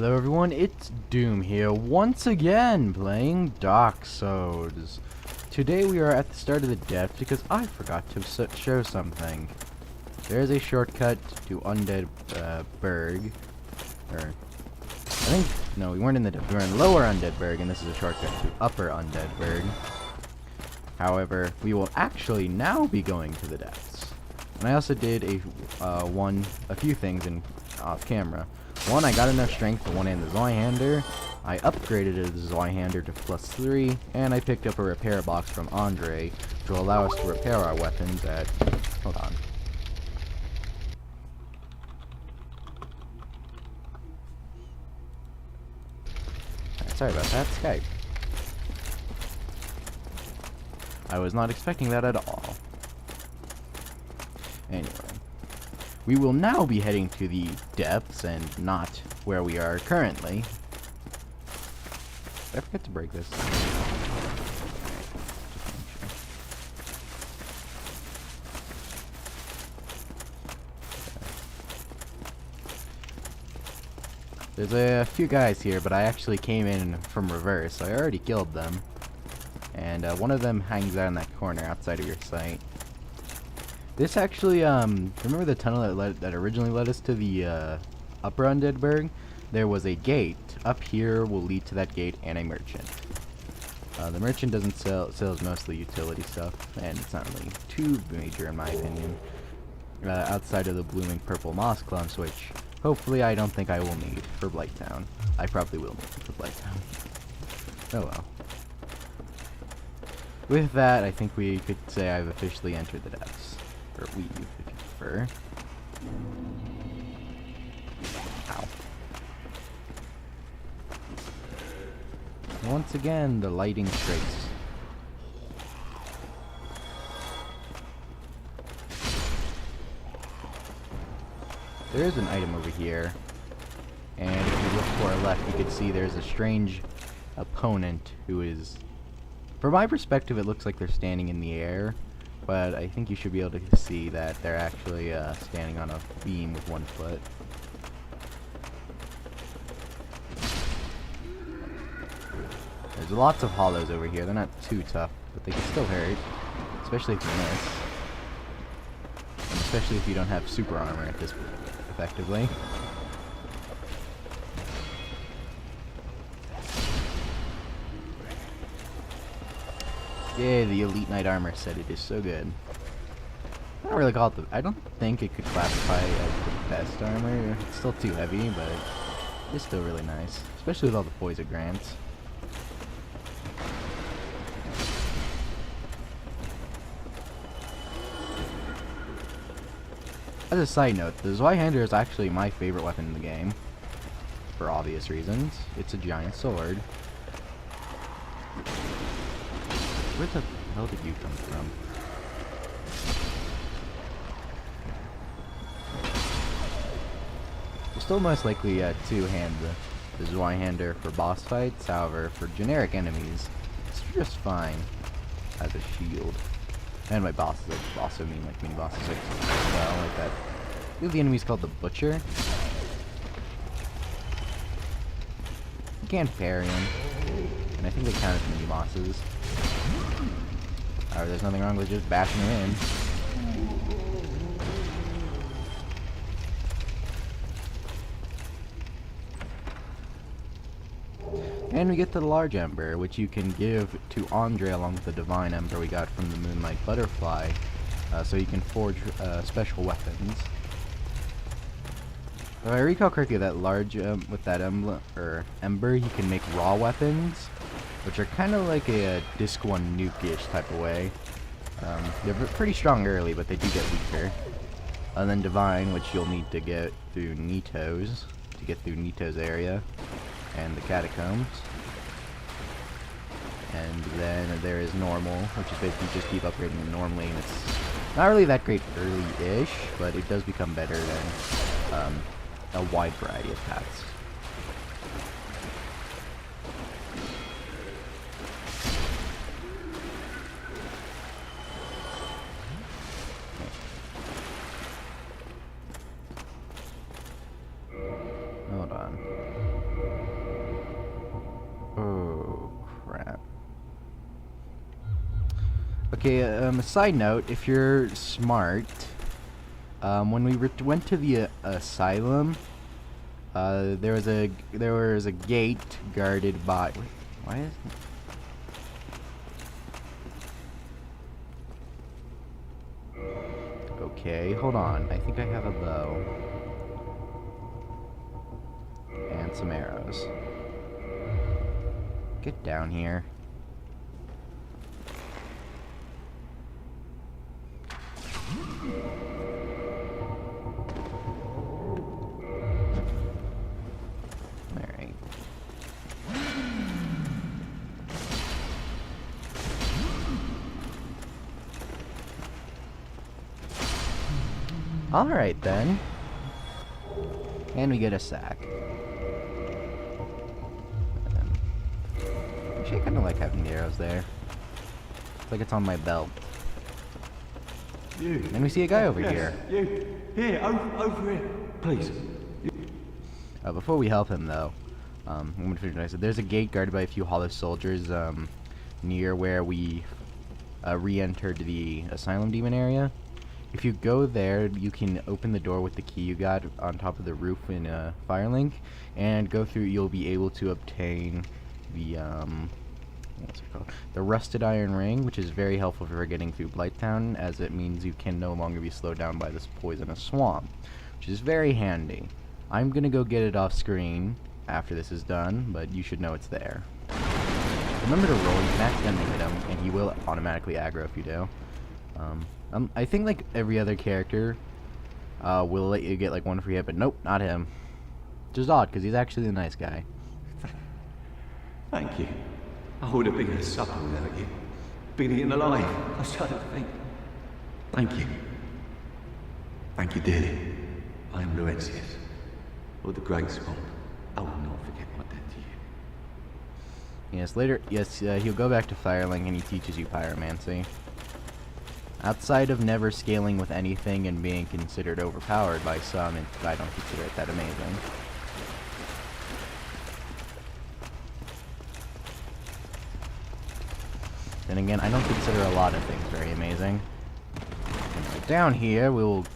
Hello everyone, it's Doom here once again playing Dark Souls. Today we are at the start of the depth because I forgot to show something. There is a shortcut to Undead Burg. No, we weren't in the depth, we were in Lower Undead Burg, and this is a shortcut to Upper Undead Burg. However, we will actually now be going to the depths. And I also did a few things off camera. One, I got enough strength to one-hand the Zweihander. I upgraded the Zweihander to +3, and I picked up a repair box from Andre to allow us to repair our weapons at... Hold on. Sorry about that, Skype. I was not expecting that at all. Anyway. We will now be heading to the depths and not where we are currently. Did I forget to break this? There's a few guys here, but I actually came in from reverse, so I already killed them. And one of them hangs out in that corner outside of your sight. This actually, remember the tunnel that originally led us to the Upper Undead Burg? There was a gate. Up here will lead to that gate and a merchant. The merchant doesn't sells mostly utility stuff, and it's not really too major in my opinion. Outside of the blooming purple moss clumps, which hopefully I don't think I will need for Blighttown. I probably will need for Blighttown. Oh well. With that, I think we could say I've officially entered the depths. Or weave, if you prefer. Ow. Once again, the lighting trace. There is an item over here. And if you look to our left, you can see there's a strange opponent who is... From my perspective, it looks like they're standing in the air. But I think you should be able to see that they're actually standing on a beam with one foot. There's lots of hollows over here. They're not too tough, but they can still hurt. Especially if you miss. And especially if you don't have super armor at this point, effectively. Yeah, the Elite Knight armor set. It is so good. I don't really call it I don't think it could classify as the best armor. It's still too heavy, but it's still really nice. Especially with all the poison grants. As a side note, the Zweihander is actually my favorite weapon in the game. For obvious reasons. It's a giant sword. Where the hell did you come from? You're still most likely two-hand the Zweihander for boss fights, however, for generic enemies, it's just fine as a shield. And by bosses, I also mean like mini-bosses as well, like that. I think the enemy's called the Butcher. You can't parry him, and I think they count as mini-bosses. Or there's nothing wrong with just bashing him in. And we get to the Large Ember, which you can give to Andre along with the Divine Ember we got from the Moonlight Butterfly, so you can forge special weapons. If I recall correctly, that large with that ember, you can make raw weapons, which are kind of like a Disc 1 nuke-ish type of way. They're pretty strong early, but they do get weaker. And then Divine, which you'll need to get through Nito's, area, and the Catacombs. And then there is Normal, which is basically just keep upgrading it normally, and it's not really that great early-ish, but it does become better than a wide variety of paths. Hold on. Oh, crap. Okay, a side note, if you're smart, when we went to the asylum, there was a gate guarded by... Why is it? Okay, hold on. I think I have a bow. And some arrows. Get down here. Alright. Alright then. And we get a sack. Actually, I kind of like having the arrows there. It's like it's on my belt. You. And we see a guy over here. You. Here, over here. Please. Before we help him, though, I'm going to finish what I said. There's a gate guarded by a few hollow soldiers near where we re-entered the Asylum Demon area. If you go there, you can open the door with the key you got on top of the roof in Firelink, and go through. You'll be able to obtain the what's it called? The Rusted Iron Ring, which is very helpful for getting through Blighttown, as it means you can no longer be slowed down by this poisonous swamp, which is very handy. I'm gonna go get it off screen after this is done, but you should know it's there. Remember to roll. You can accidentally hit him, and he will automatically aggro if you do. I think like every other character will let you get like one free hit, but nope, not him. Which is odd, because he's actually a nice guy. Thank you. I would have been a supper without you. Been eaten alive. I shudder to think. Thank you. Thank you dearly. I am Laurentius, Lord the Great Swamp. I will not forget my debt to you. Yes, later, he'll go back to Firelink and he teaches you pyromancy. Outside of never scaling with anything and being considered overpowered by some, I don't consider it that amazing. Then again, I don't consider a lot of things very amazing. Anyway, down here, we will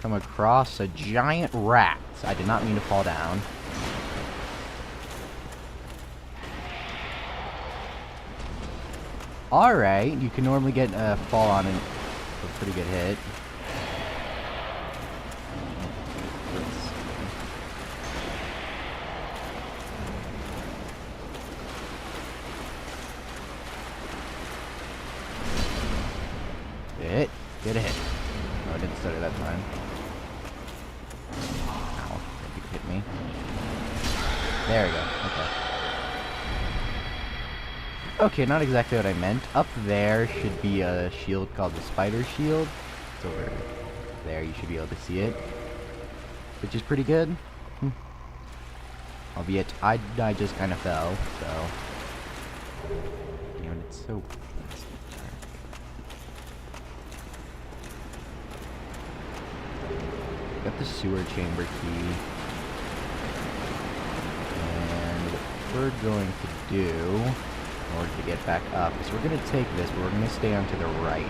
come across a giant rat. I did not mean to fall down. Alright, you can normally get a fall on a pretty good hit. Get a hit. No, I didn't stutter that time. Ow, you hit me. There we go, okay. Okay, not exactly what I meant. Up there should be a shield called the Spider Shield. It's over there, you should be able to see it. Which is pretty good. Albeit, I just kind of fell, so... Damn, it's so... Got the sewer chamber key. And what we're going to do in order to get back up is we're going to take this, but we're going to stay on to the right.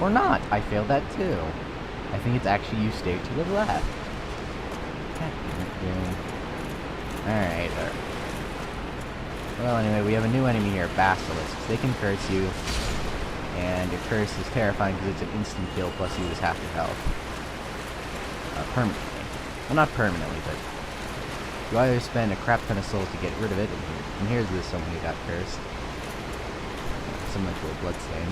Or not. I failed that too. I think it's actually you stay to the left. Alright. Well, anyway, we have a new enemy here, Basilisks. They can curse you. And your curse is terrifying because it's an instant kill, plus you lose half your health. Permanently. Well, not permanently, but you either spend a crap ton of souls to get rid of it, and here's this someone who got cursed. Similar to a bloodstain.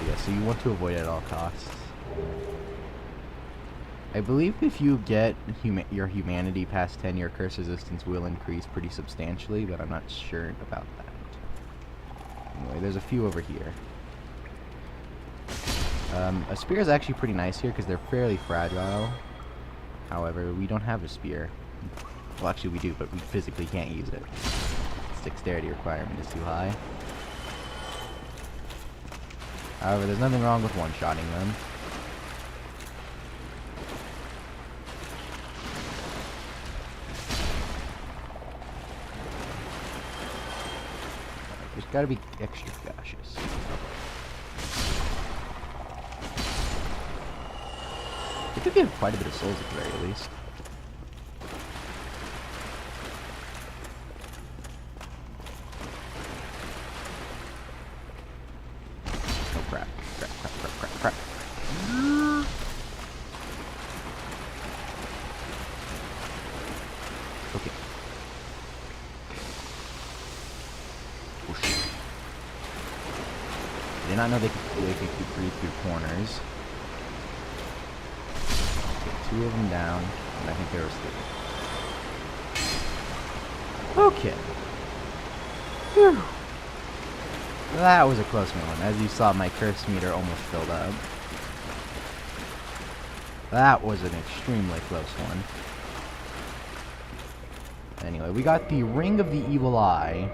Yeah, so you want to avoid it at all costs. I believe if you get your humanity past 10, your curse resistance will increase pretty substantially, but I'm not sure about that. Anyway, there's a few over here. A spear is actually pretty nice here because they're fairly fragile. However, we don't have a spear. Well, actually we do, but we physically can't use it. Its dexterity requirement is too high. However, there's nothing wrong with one-shotting them. just gotta be extra cautious. It could get quite a bit of souls at the very least. Oh crap. Crap, crap, crap, crap, crap. Okay. Oh shit. I did not know they could breathe through corners. Okay, 2 of them down, and I think there was 3. Okay. Whew. That was a close one. As you saw, my curse meter almost filled up. That was an extremely close one. Anyway, we got the Ring of the Evil Eye.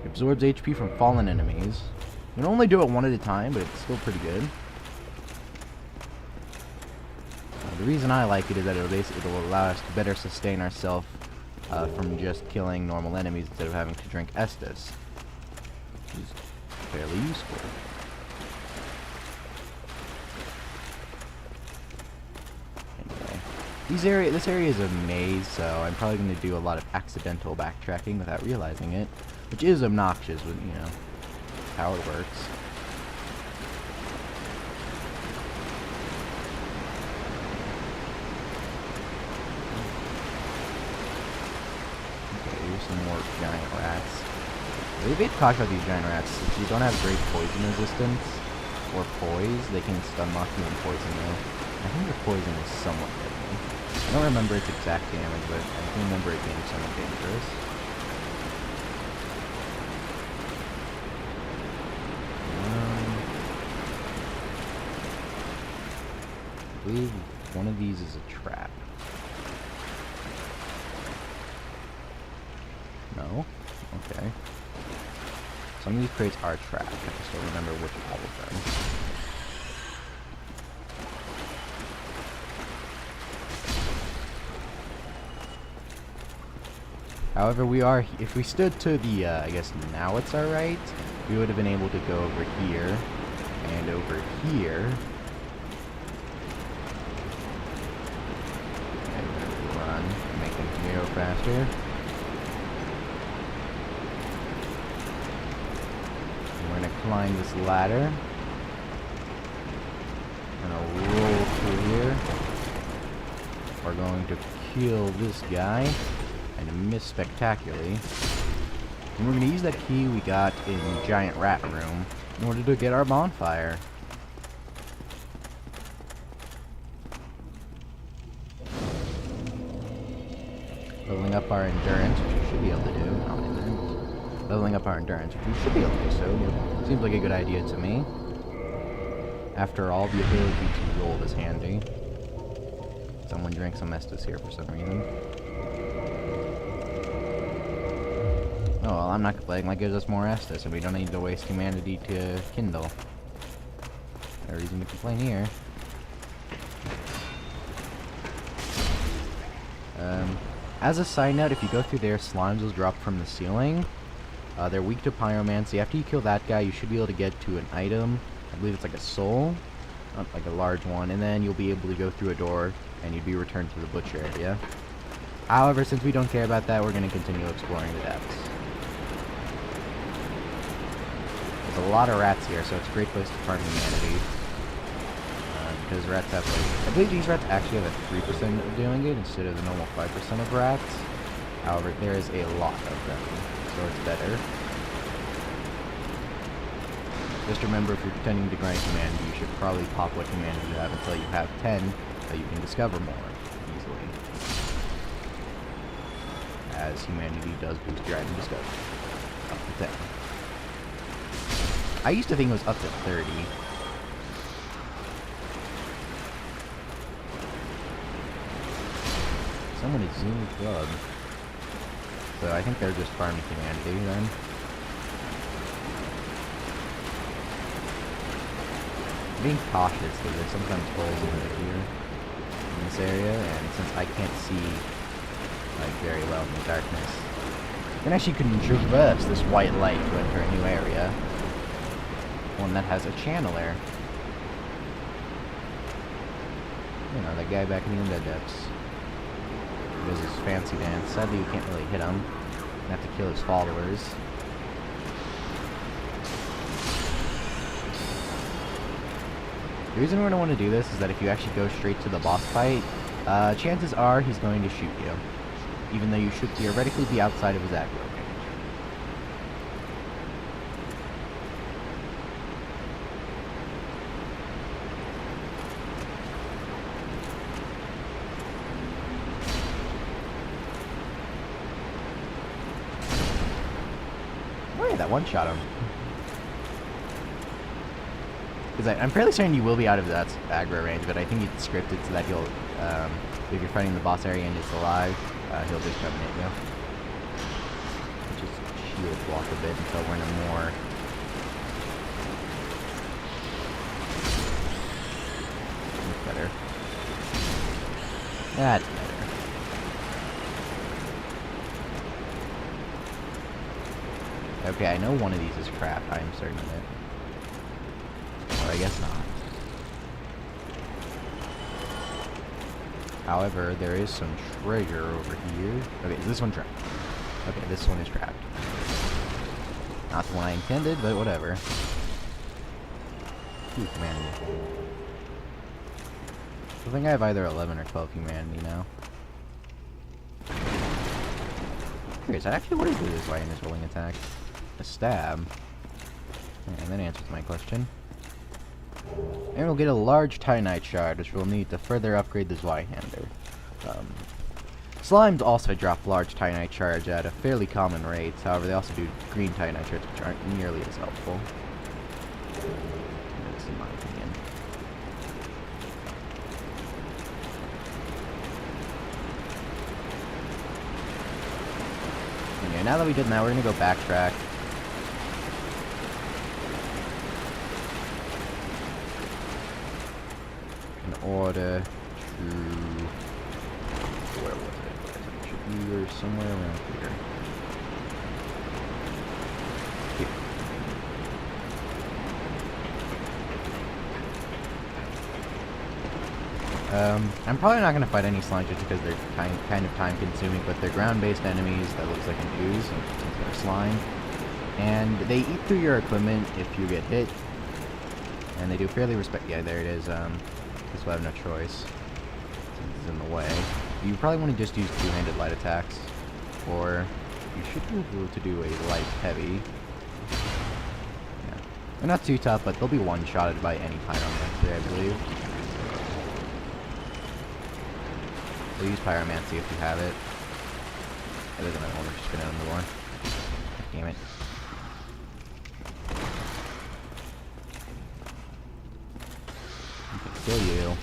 It absorbs HP from fallen enemies. You can only do it 1 at a time, but it's still pretty good. The reason I like it is that it'll allow us to better sustain ourselves from just killing normal enemies instead of having to drink Estus, which is fairly useful. Anyway, this area is a maze, so I'm probably going to do a lot of accidental backtracking without realizing it, which is obnoxious with, you know, how it works. Some more giant rats. They did talk about these giant rats. If you don't have great poison resistance or poise, they can stun lock you and poison you. I think the poison is somewhat deadly. I don't remember its exact damage, but I can remember it being somewhat dangerous. I believe one of these is a trap. No? Okay. Some of these crates are trapped. I just don't remember which all of them. However, if we stood to the, I guess now it's alright, we would have been able to go over here, and over here. And run, make them go faster. We're gonna climb this ladder. We're gonna roll through here. We're going to kill this guy and miss spectacularly. And we're gonna use that key we got in the giant rat room in order to get our bonfire. Leveling up our endurance, which we should be able to do. No, it isn't. Leveling up our endurance, which we should be able to do so. Seems like a good idea to me. After all, the ability to roll is handy. Someone drank some Estus here for some reason. Oh, well, I'm not complaining. That gives us more Estus, and we don't need to waste humanity to kindle. No reason to complain here. As a side note, if you go through there, slimes will drop from the ceiling. They're weak to pyromancy. After you kill that guy, you should be able to get to an item. I believe it's like a soul, not like a large one, and then you'll be able to go through a door, and you'd be returned to the butcher area. However, since we don't care about that, we're going to continue exploring the depths. There's a lot of rats here, so it's a great place to farm humanity. Because rats have, like, I believe these rats actually have a 3% of doing it instead of the normal 5% of rats. However, there is a lot of them, so it's better. Just remember, if you're pretending to grind humanity, you should probably pop what humanity you have until you have 10, so you can discover more easily. As humanity does boost your item discovery. Up to 10. I used to think it was up to 30. Someone is Zoom Club. So I think they're just farming humanity then. I'm being cautious because there's sometimes holes over here in this area, and since I can't see like very well in the darkness, And actually you can traverse this white light to enter a new area. One that has a channeler. You know, that guy back in the Undead Depths. He does his fancy dance. Sadly, you can't really hit him. You have to kill his followers. The reason we're going to want to do this is that if you actually go straight to the boss fight, chances are he's going to shoot you. Even though you should theoretically be outside of his aggro range. Oh yeah, that one shot him. Because I'm fairly certain you will be out of that aggro range, but I think it's scripted so that you'll, if you're fighting the boss area and it's alive, he'll just come and hit you. Just shield block a bit until we're in a more... That's better. That's better. Okay, I know one of these is crap, I am certain of it. Or I guess not. However, there is some treasure over here. Okay, is this one trapped? Okay, this one is trapped. Not the one I intended, but whatever. Ooh, humanity. I think I have either 11 or 12 humanity now. Curious, actually, what is this right in this rolling attack? A stab. And that answers my question. And we'll get a large Titanite shard, which we'll need to further upgrade the Zweihander. Slimes also drop large Titanite shards at a fairly common rate, however they also do green Titanite shards, which aren't nearly as helpful. That's in my opinion. Okay, now that we did that, we're gonna go backtrack. In order to... Where was it? It should be somewhere around here. Here. I'm probably not going to fight any slimes just because they're kind of time consuming, but they're ground-based enemies that looks like an ooze, since they're slime. And they eat through your equipment if you get hit. And they do fairly yeah, there it is. Guess we'll have no choice, since it's in the way. You probably want to just use two-handed light attacks, or you should be able to do a light heavy. Yeah. They're not too tough, but they'll be one-shotted by any pyromancer, I believe. We'll use pyromancy if you have it. Oh, there's another one we're just gonna end the war. Damn it. Kill you.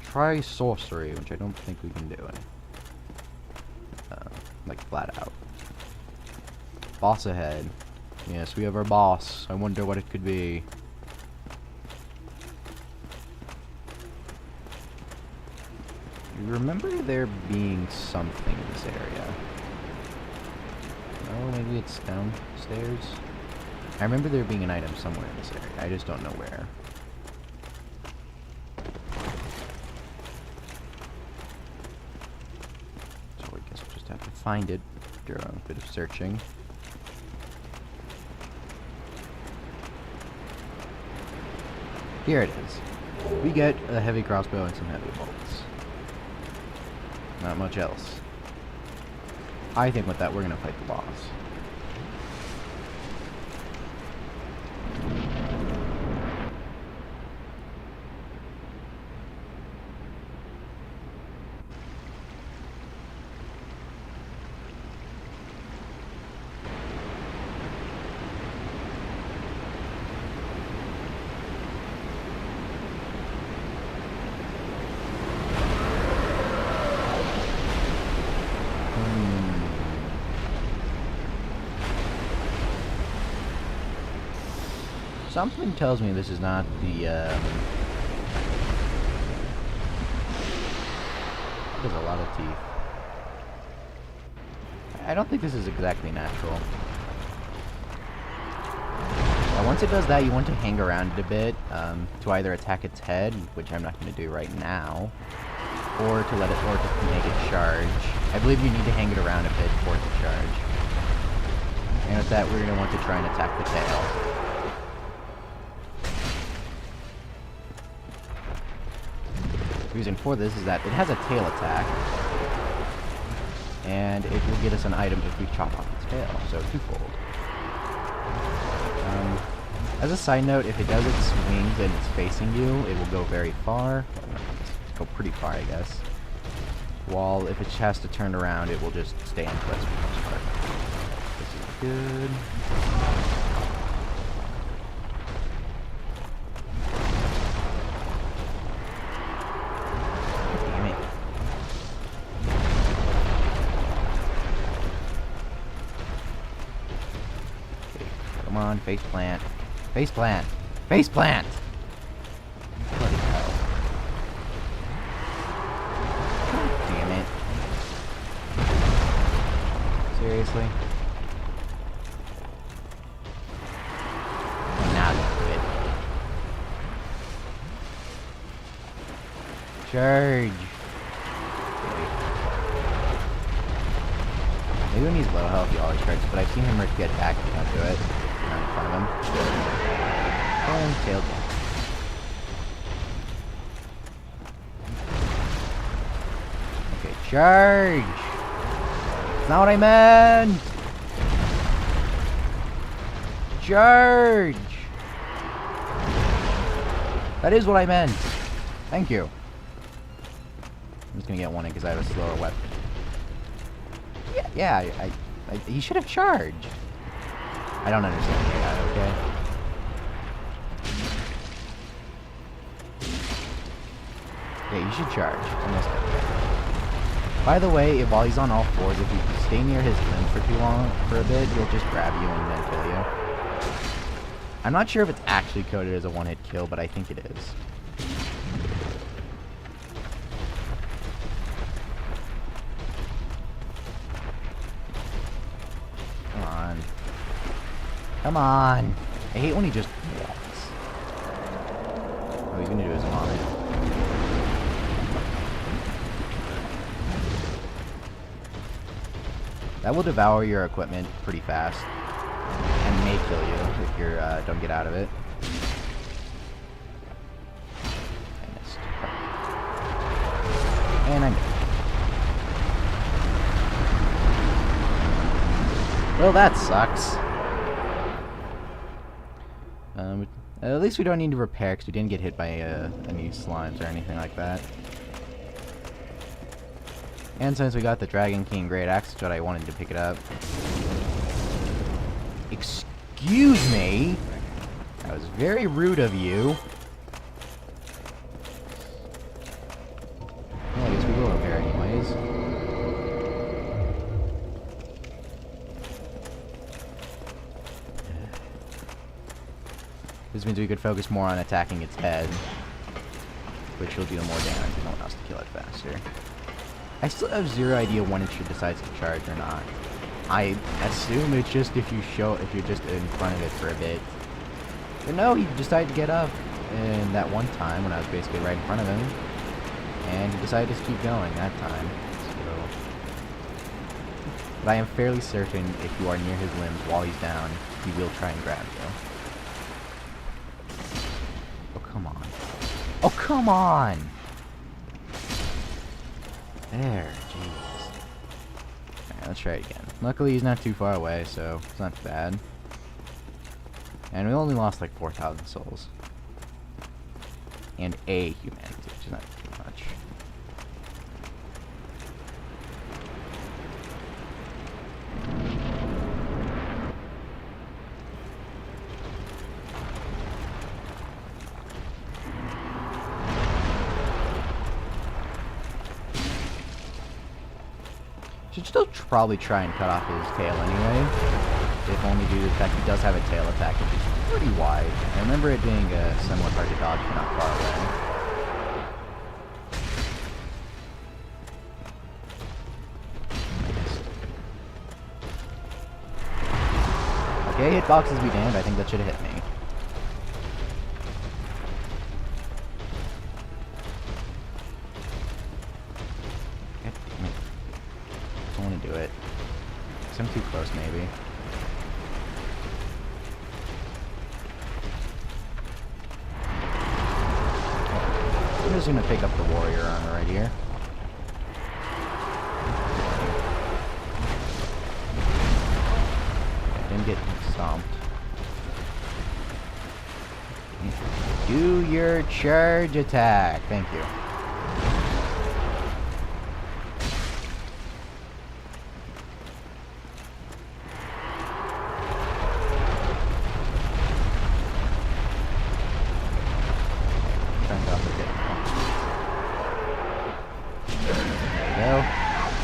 Try sorcery, which I don't think we can do it. Like flat out. Boss ahead. Yes, we have our boss. I wonder what it could be. You remember there being something in this area? Oh, maybe it's downstairs? I remember there being an item somewhere in this area. I just don't know where. So I guess we'll just have to find it after a bit of searching. Here it is. We get a heavy crossbow and some heavy bolts. Not much else. I think with that, we're gonna fight the boss. Something tells me this is not the has a lot of teeth. I don't think this is exactly natural. Now, once it does that, you want to hang around it a bit to either attack its head, which I'm not going to do right now, or to let it, or to make it charge. I believe you need to hang it around a bit for it to charge. And with that, we're going to want to try and attack the tail. The reason for this is that it has a tail attack, and it will get us an item if we chop off its tail, so twofold. As a side note, if it does its wings and it's facing you, it will go very far. Well, go pretty far, I guess. While if it has to turn around, it will just stay in place for the most part. This is good. Damn it. Okay, come on, face plant. Face plant! Face plant! Bloody hell. God damn it. Seriously? Oh, now you quit. Charge! Okay. Maybe when he's low health he always charges, but I've seen him get back if you don't do it. Right in front of him. And tail down. Okay, charge! That's not what I meant! Charge! That is what I meant! Thank you. I'm just gonna get one in because I have a slower weapon. Yeah, he should have charged. I don't understand AI, okay? Yeah, you should charge. Almost dead. By the way, while he's on all fours, if you stay near his limb for too long, for a bit, he'll just grab you and then kill you. I'm not sure if it's actually coded as a one-hit kill, but I think it is. Come on. Come on! I hate when he just walks. Oh, he's gonna do his vomit. That will devour your equipment pretty fast. And may kill you if you don't get out of it. I missed. And I missed. Well, that sucks. At least we don't need to repair because we didn't get hit by any slimes or anything like that. And since we got the Dragon King Great Axe, that's what I wanted to pick it up. Excuse me? That was very rude of you. Well, I guess we will repair anyways. This means we could focus more on attacking its head, which will deal more damage and no one else to kill it faster. I still have zero idea when it should decide to charge or not. I assume it's just if you're just in front of it for a bit. But no, he decided to get up, and that one time when I was basically right in front of him, and he decided to keep going that time. So, but I am fairly certain if you are near his limbs while he's down, he will try and grab you. Oh, come on. Oh, come on! There, jeez. Alright, let's try it again. Luckily, he's not too far away, so it's not bad. And we only lost like 4,000 souls. And a humanity, which is not too much. Should still probably try and cut off his tail anyway. If only due to the fact he does have a tail attack, which is pretty wide. I remember it being somewhat hard to dodge but not far away. Okay, hitboxes be damned. I think that should have hit me. I don't want to do it. 'Cause I'm too close, maybe. I'm just gonna pick up the warrior armor right here. Didn't get stomped. Do your charge attack. Thank you. Turns off the bit. There you go.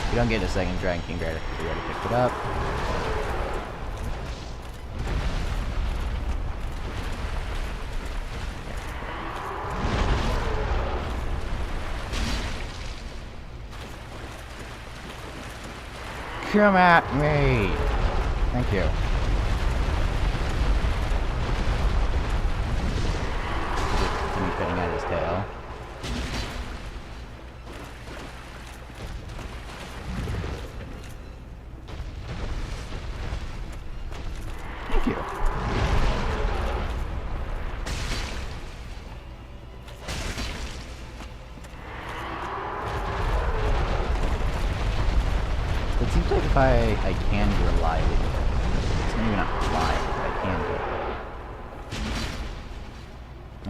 You don't get a second Dragon King Rider because we already picked it up. Come at me! Thank you. Just cutting at his tail. Thank you. It seems like if I can do reliably, it's maybe not reliable, but I can do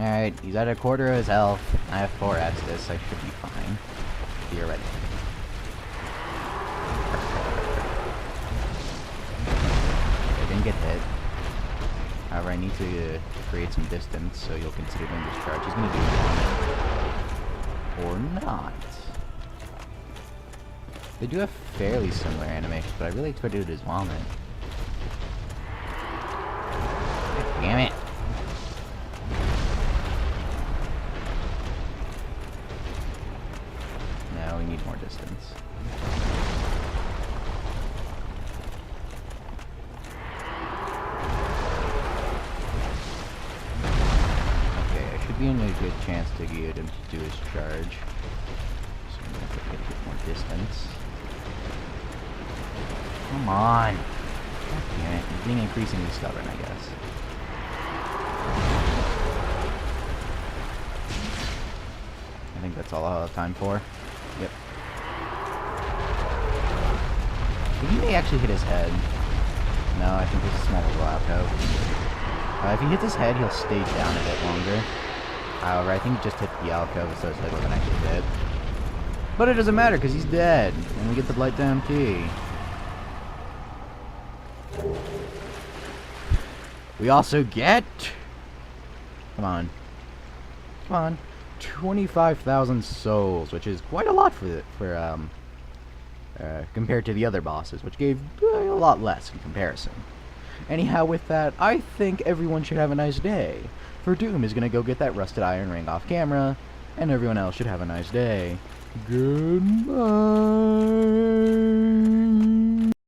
it. Alright, he's at a quarter of his health. I have 4 Estus, I should be fine. Theoretically. I didn't get hit. However, I need to create some distance, so you'll consider doing this charge. He's gonna do it. Or not. They do have fairly similar animations, but I really expected it as vomit. Damn it! No, we need more distance. Okay, I should be in a good chance to get him to do his charge. So I'm gonna have to get a bit more distance. Come on! God damn it, he's being increasingly stubborn, I guess. I think that's all I'll have time for. Yep. But he may actually hit his head. No, I think it's a small little alcove. If he hits his head, he'll stay down a bit longer. However, I think he just hit the alcove, so his head wasn't actually hit. But it doesn't matter, because he's dead, and we get the Blighttown key. We also get... Come on. Come on. 25,000 souls, which is quite a lot compared to the other bosses, which gave a lot less in comparison. Anyhow, with that, I think everyone should have a nice day. For Doom is gonna go get that rusted iron ring off camera, and everyone else should have a nice day. Goodbye.